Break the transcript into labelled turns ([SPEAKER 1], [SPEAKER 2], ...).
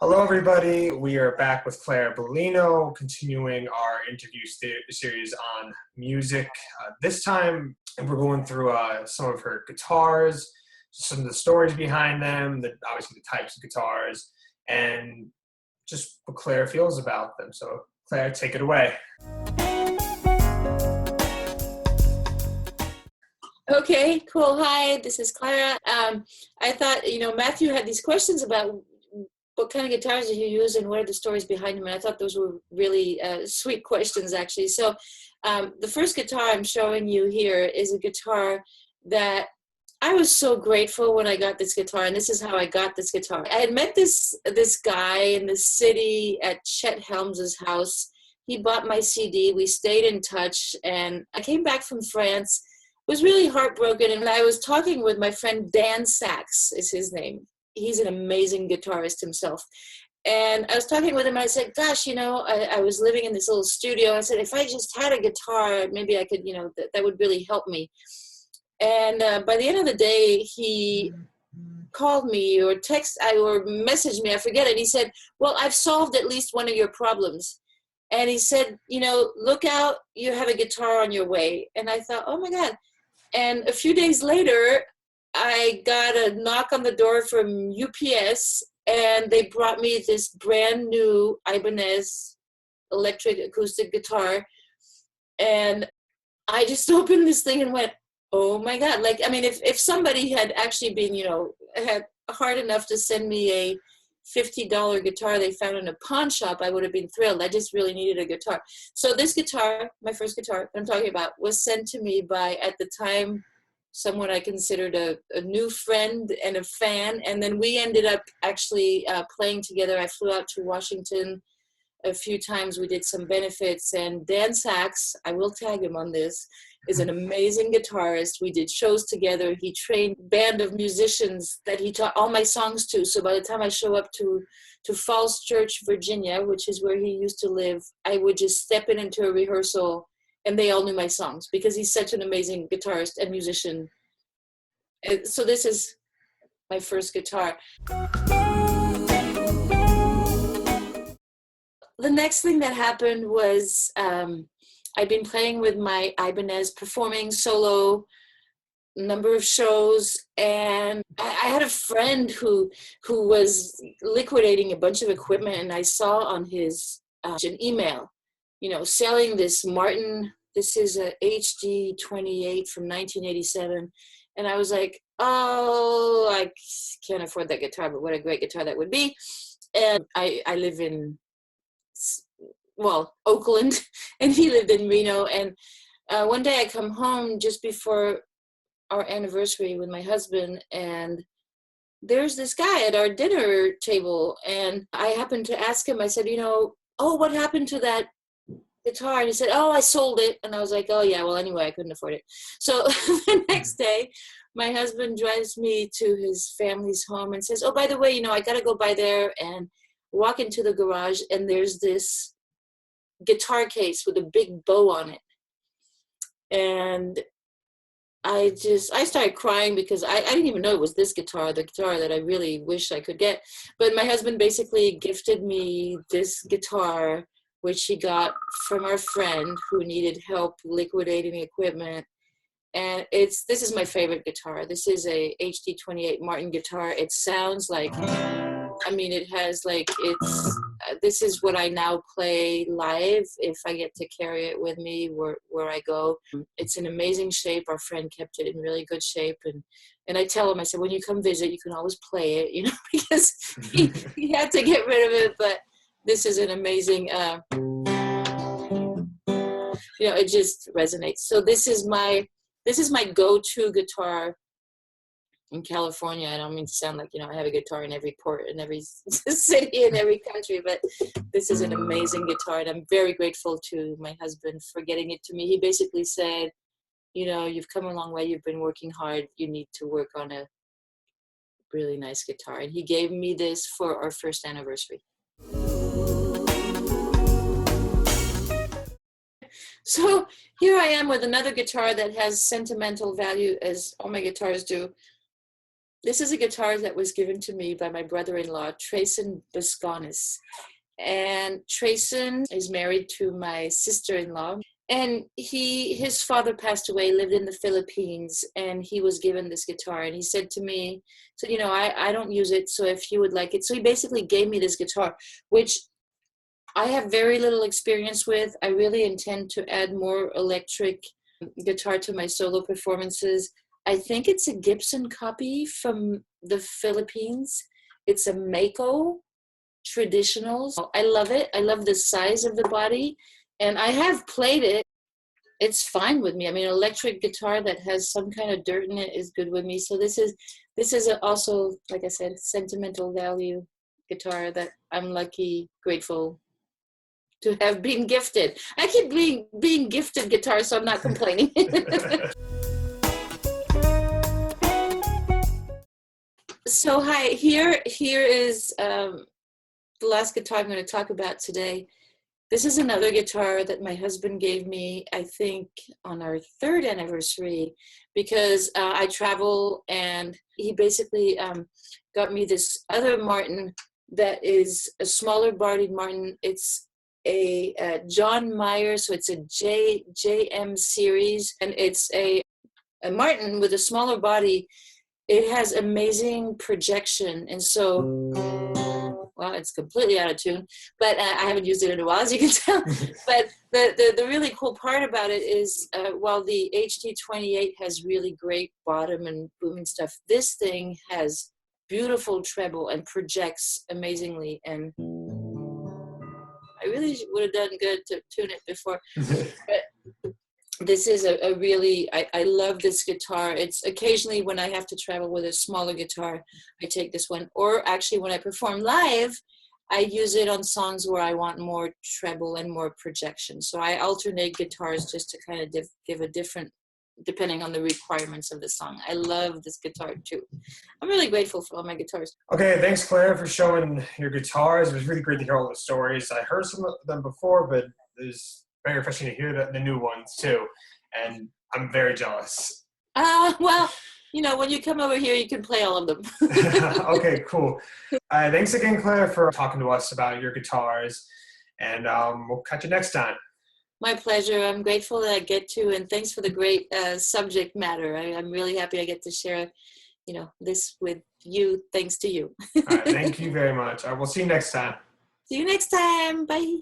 [SPEAKER 1] Hello, everybody. We are back with Clara Bellino, continuing our interview series on music. This time, we're going through some of her guitars, some of the stories behind them, obviously the types of guitars, and just what Clara feels about them. So, Clara, take it away.
[SPEAKER 2] Okay, cool. Hi, this is Clara. I thought, Matthew had these questions about what kind of guitars do you use and what are the stories behind them? And I thought those were really sweet questions, actually. So the first guitar I'm showing you here is a guitar that I was so grateful when I got this guitar, and this is how I got this guitar. I had met this guy in the city at Chet Helms's house. He bought my CD. We stayed in touch, and I came back from France, was really heartbroken, and I was talking with my friend Dan Sachs, is his name. He's an amazing guitarist himself. And I was talking with him, and I said, gosh, I was living in this little studio. I said, if I just had a guitar, maybe I could, that would really help me. And by the end of the day, he called me or messaged me, I forget it. He said, well, I've solved at least one of your problems. And he said, look out, you have a guitar on your way. And I thought, oh my God. And a few days later, I got a knock on the door from UPS, and they brought me this brand new IBANEZ electric acoustic guitar. And I just opened this thing and went, oh my God. If somebody had actually been, had hard enough to send me a $50 guitar they found in a pawn shop, I would have been thrilled. I just really needed a guitar. So this guitar, my first guitar I'm talking about, was sent to me by, at the time, someone I considered a new friend and a fan. And then we ended up actually playing together. I flew out to Washington a few times. We did some benefits. And Dan Sachs, I will tag him on this, is an amazing guitarist. We did shows together. He trained a band of musicians that he taught all my songs to. So by the time I show up to Falls Church, Virginia, which is where he used to live, I would just step into a rehearsal and they all knew my songs because he's such an amazing guitarist and musician. So this is my first guitar. The next thing that happened was I'd been playing with my IBANEZ, performing solo, number of shows, and I had a friend who was liquidating a bunch of equipment, and I saw on his an email, selling this Martin. This is a HD 28 from 1987, and I was like, oh, I can't afford that guitar, but what a great guitar that would be. And I live in Oakland, and he lived in Reno. And one day I come home just before our anniversary with my husband, and there's this guy at our dinner table, and I happened to ask him, I said, oh, what happened to that guitar? And he said, oh, I sold it. And I was like, oh yeah, well, anyway, I couldn't afford it. So the next day, my husband drives me to his family's home and says, oh, by the way, I got to go by there, and walk into the garage, and there's this guitar case with a big bow on it. And I started crying because I didn't even know it was this guitar, the guitar that I really wish I could get. But my husband basically gifted me this guitar, which he got from our friend who needed help liquidating equipment. And this is my favorite guitar. This is a HD 28 Martin guitar. It sounds like, it has this is what I now play live if I get to carry it with me where I go. It's in amazing shape. Our friend kept it in really good shape. And I tell him, I said, when you come visit, you can always play it, because he had to get rid of it. But this is an amazing, it just resonates. So this is my go-to guitar in California. I don't mean to sound like, I have a guitar in every port, in every city, in every country, but this is an amazing guitar, and I'm very grateful to my husband for getting it to me. He basically said, you've come a long way, you've been working hard, you need to work on a really nice guitar. And he gave me this for our first anniversary. So here I am with another guitar that has sentimental value, as all my guitars do. This is a guitar that was given to me by my brother-in-law, Trayson Bisconis. And Trayson is married to my sister-in-law. And his father passed away, lived in the Philippines, and he was given this guitar. And he said to me, so, I don't use it, so if you would like it. So he basically gave me this guitar, which I have very little experience with. I really intend to add more electric guitar to my solo performances. I think it's a Gibson copy from the Philippines. It's a MAKO traditional. I love it. I love the size of the body. And I have played it. It's fine with me. I mean, an electric guitar that has some kind of dirt in it is good with me. So this is also, like I said, sentimental value guitar that I'm lucky, grateful to have been gifted. I keep being gifted guitars, so I'm not complaining. So hi, here is the last guitar I'm going to talk about today. This is another guitar that my husband gave me, I think, on our 3rd anniversary, because I travel, and he basically got me this other Martin that is a smaller bodied Martin. It's a John Mayer, so it's a JM series, and it's a Martin with a smaller body. It has amazing projection, and so, well, it's completely out of tune, but I haven't used it in a while, as you can tell. But the really cool part about it is, while the HD28 has really great bottom and booming stuff, this thing has beautiful treble and projects amazingly, and I really would have done good to tune it before. But this is a really, I love this guitar. It's occasionally when I have to travel with a smaller guitar, I take this one. Or actually when I perform live, I use it on songs where I want more treble and more projection. So I alternate guitars just to kind of give a different, depending on the requirements of the song. I love this guitar too. I'm really grateful for all my guitars.
[SPEAKER 1] Okay, thanks, Claire, for showing your guitars. It was really great to hear all the stories. I heard some of them before, but it was very refreshing to hear the new ones too. And I'm very jealous.
[SPEAKER 2] Well, when you come over here, you can play all of them.
[SPEAKER 1] Okay, cool. Thanks again, Claire, for talking to us about your guitars. And we'll catch you next time.
[SPEAKER 2] My pleasure. I'm grateful that I get to, and thanks for the great subject matter. I'm really happy I get to share, this with you. Thanks to you.
[SPEAKER 1] All right, thank you very much. We'll see you next time.
[SPEAKER 2] See you next time. Bye.